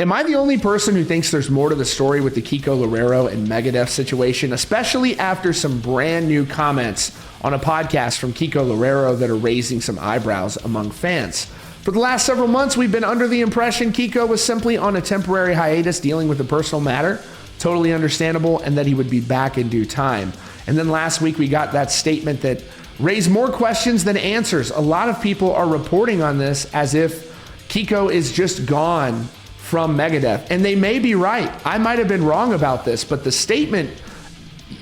Am I the only person who thinks there's more to the story with the Kiko Loureiro and Megadeth situation, especially after some brand new comments on a podcast from Kiko Loureiro that are raising some eyebrows among fans? For the last several months, we've been under the impression Kiko was simply on a temporary hiatus dealing with a personal matter, totally understandable, and that he would be back in due time. And then last week, we got that statement that raised more questions than answers. A lot of people are reporting on this as if Kiko is just gone from Megadeth. And they may be right. I might have been wrong about this, but the statement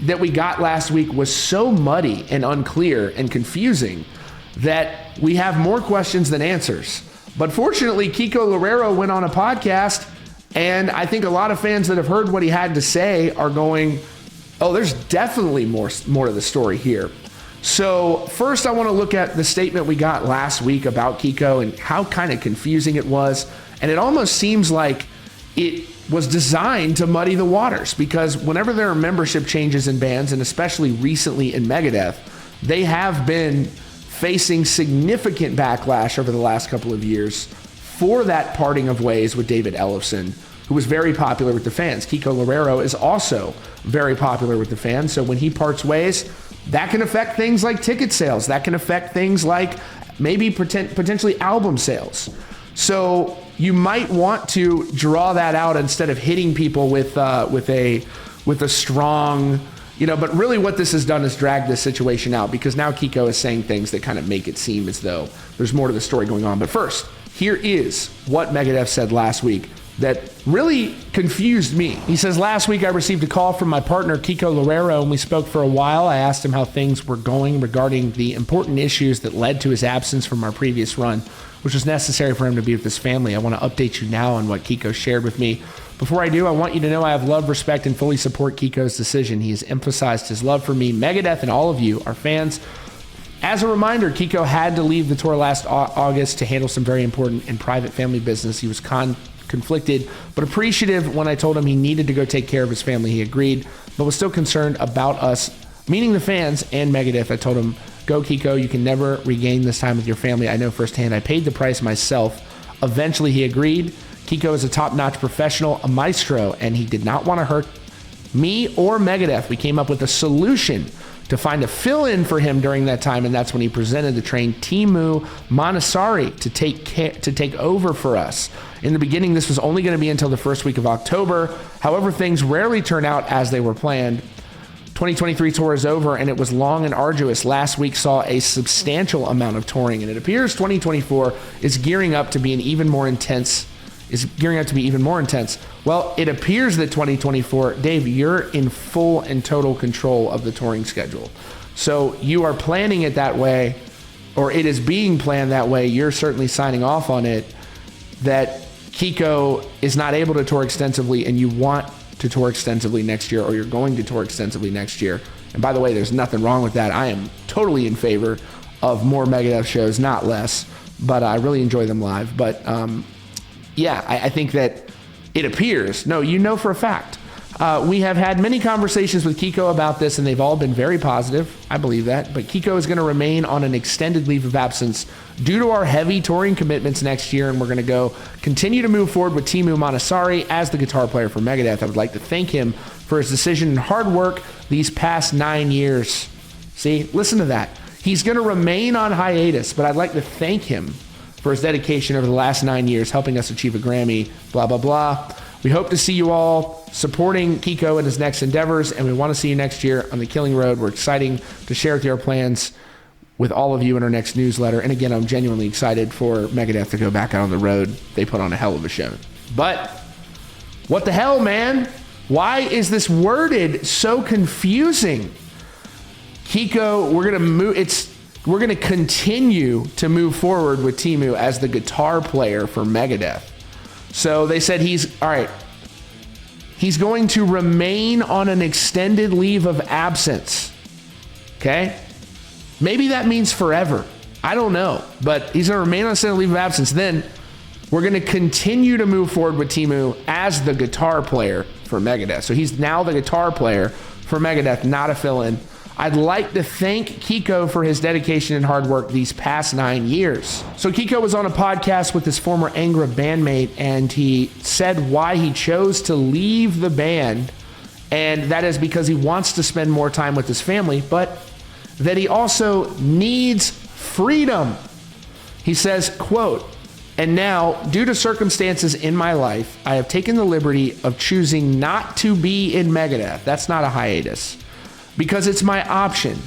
that we got last week was so muddy and unclear and confusing that we have more questions than answers. But fortunately, Kiko Loureiro went on a podcast, and I think a lot of fans that have heard what he had to say are going, oh, there's definitely more to the story here. So first, I want to look at the statement we got last week about Kiko and how kind of confusing it was. And it almost seems like it was designed to muddy the waters, because whenever there are membership changes in bands, and especially recently in Megadeth, they have been facing significant backlash over the last couple of years for that parting of ways with David Ellefson, who was very popular with the fans. Kiko Loureiro is also very popular with the fans. So when he parts ways, that can affect things like ticket sales. That can affect things like maybe potentially album sales. So you might want to draw that out instead of hitting people with a strong, but really what this has done is drag this situation out, because now Kiko is saying things that kind of make it seem as though there's more to the story going on. But first, here is what Megadeth said last week that really confused me. He says, last week I received a call from my partner, Kiko Loureiro, and we spoke for a while. I asked him how things were going regarding the important issues that led to his absence from our previous run, which was necessary for him to be with his family. I want to update you now on what Kiko shared with me. Before I do, I want you to know I have love, respect, and fully support Kiko's decision. He has emphasized his love for me, Megadeth, and all of you, our fans. As a reminder, Kiko had to leave the tour last August to handle some very important and private family business. He was conflicted, but appreciative when I told him he needed to go take care of his family. He agreed, but was still concerned about us, meaning the fans and Megadeth. I told him, go Kiko, you can never regain this time with your family. I know firsthand. I paid the price myself. Eventually he agreed. Kiko is a top-notch professional, a maestro, and he did not want to hurt me or Megadeth. We came up with a solution to find a fill-in for him during that time, and that's when he presented the train Timu Manasari to take over for us. In the beginning, this was only going to be until the first week of October. However, things rarely turn out as they were planned. 2023 tour is over, and it was long and arduous. Last week saw a substantial amount of touring, and it appears 2024 is gearing up to be even more intense. Well, it appears that 2024, Dave, you're in full and total control of the touring schedule. So you are planning it that way, or it is being planned that way. You're certainly signing off on it, that Kiko is not able to tour extensively, and you want to tour extensively next year, or you're going to tour extensively next year. And by the way, there's nothing wrong with that. I am totally in favor of more Megadeth shows, not less, but I really enjoy them live. But I think that it appears, no, you know for a fact. We have had many conversations with Kiko about this, and they've all been very positive. I believe that. But Kiko is going to remain on an extended leave of absence due to our heavy touring commitments next year, and we're going to continue to move forward with Timu Manasari as the guitar player for Megadeth. I would like to thank him for his decision and hard work these past 9 years. See, listen to that. He's going to remain on hiatus, but I'd like to thank him for his dedication over the last 9 years, helping us achieve a Grammy, blah, blah, blah. We hope to see you all supporting Kiko in his next endeavors, and we want to see you next year on the Killing Road. We're excited to share with you our plans with all of you in our next newsletter. And again, I'm genuinely excited for Megadeth to go back out on the road. They put on a hell of a show. But what the hell, man? Why is this worded so confusing? Kiko, we're going to continue to move forward with Timu as the guitar player for Megadeth. So they said he's going to remain on an extended leave of absence. Okay? Maybe that means forever. I don't know. But he's going to remain on an extended leave of absence. Then we're going to continue to move forward with Timu as the guitar player for Megadeth. So he's now the guitar player for Megadeth, not a fill-in. I'd like to thank Kiko for his dedication and hard work these past 9 years. So Kiko was on a podcast with his former Angra bandmate, and he said why he chose to leave the band, and that is because he wants to spend more time with his family, but that he also needs freedom. He says, quote, "And now, due to circumstances in my life, I have taken the liberty of choosing not to be in Megadeth." That's not a hiatus. "Because it's my option.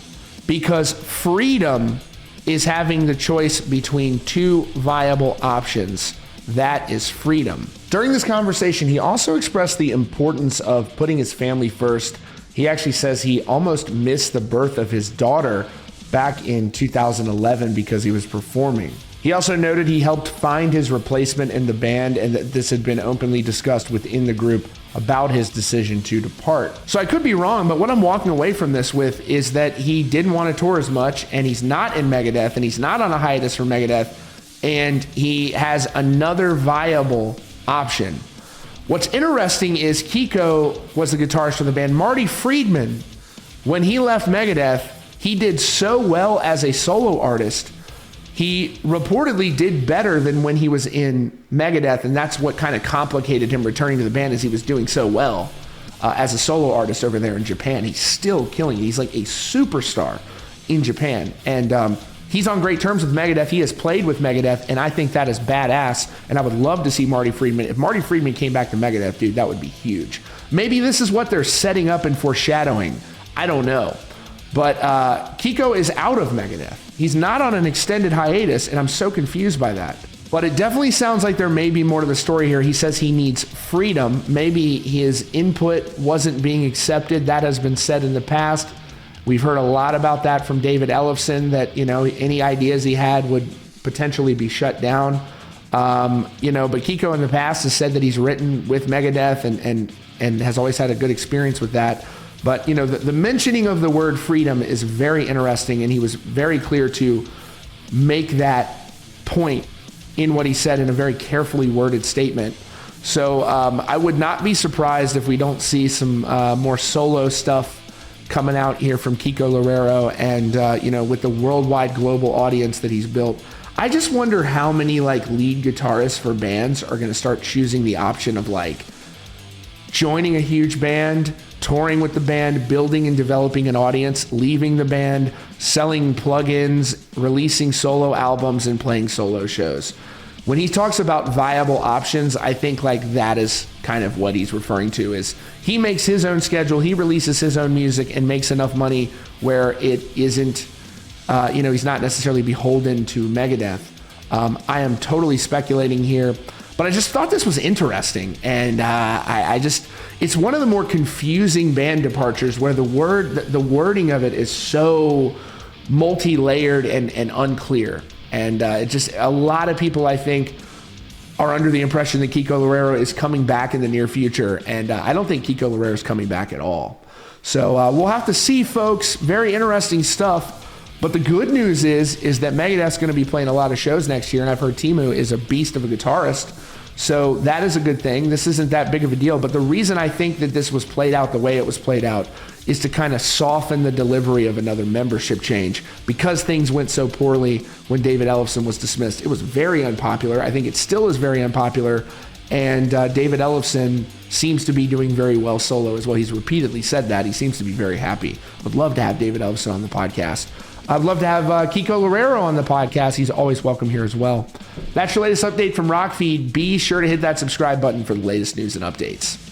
Because freedom is having the choice between two viable options. That is freedom." During this conversation, he also expressed the importance of putting his family first. He actually says he almost missed the birth of his daughter back in 2011 because he was performing. He also noted he helped find his replacement in the band, and that this had been openly discussed within the group about his decision to depart. So I could be wrong, but what I'm walking away from this with is that he didn't want to tour as much, and he's not in Megadeth, and he's not on a hiatus for Megadeth, and he has another viable option. What's interesting is Kiko was the guitarist for the band. Marty Friedman, when he left Megadeth, he did so well as a solo artist. He reportedly did better than when he was in Megadeth, and that's what kind of complicated him returning to the band, as he was doing so well as a solo artist over there in Japan. He's still killing it. He's like a superstar in Japan, and he's on great terms with Megadeth. He has played with Megadeth, and I think that is badass, and I would love to see Marty Friedman. If Marty Friedman came back to Megadeth, dude, that would be huge. Maybe this is what they're setting up and foreshadowing. I don't know. But Kiko is out of Megadeth. He's not on an extended hiatus, and I'm so confused by that. But it definitely sounds like there may be more to the story here. He says he needs freedom. Maybe his input wasn't being accepted. That has been said in the past. We've heard a lot about that from David Ellefson, that, you know, any ideas he had would potentially be shut down. But Kiko in the past has said that he's written with Megadeth and has always had a good experience with that. But, you know, the mentioning of the word freedom is very interesting, and he was very clear to make that point in what he said in a very carefully worded statement. So I would not be surprised if we don't see some more solo stuff coming out here from Kiko Loureiro, and, with the worldwide global audience that he's built. I just wonder how many, lead guitarists for bands are going to start choosing the option of, joining a huge band, touring with the band, building and developing an audience, leaving the band, selling plugins, releasing solo albums, and playing solo shows. When he talks about viable options, I think that is kind of what he's referring to. Is he makes his own schedule, he releases his own music, and makes enough money where it isn't, he's not necessarily beholden to Megadeth. I am totally speculating here, but I just thought this was interesting, and it's one of the more confusing band departures where the wording of it is so multi-layered and unclear. And a lot of people, I think, are under the impression that Kiko Loureiro is coming back in the near future, and I don't think Kiko Loureiro is coming back at all. So we'll have to see, folks. Very interesting stuff. But the good news is that Megadeth's going to be playing a lot of shows next year, and I've heard Timu is a beast of a guitarist. So that is a good thing. This isn't that big of a deal. But the reason I think that this was played out the way it was played out is to kind of soften the delivery of another membership change, because things went so poorly when David Ellefson was dismissed. It was very unpopular. I think it still is very unpopular. And David Ellefson seems to be doing very well solo as well. He's repeatedly said that. He seems to be very happy. Would love to have David Ellefson on the podcast. I'd love to have Kiko Loureiro on the podcast. He's always welcome here as well. That's your latest update from Rockfeed. Be sure to hit that subscribe button for the latest news and updates.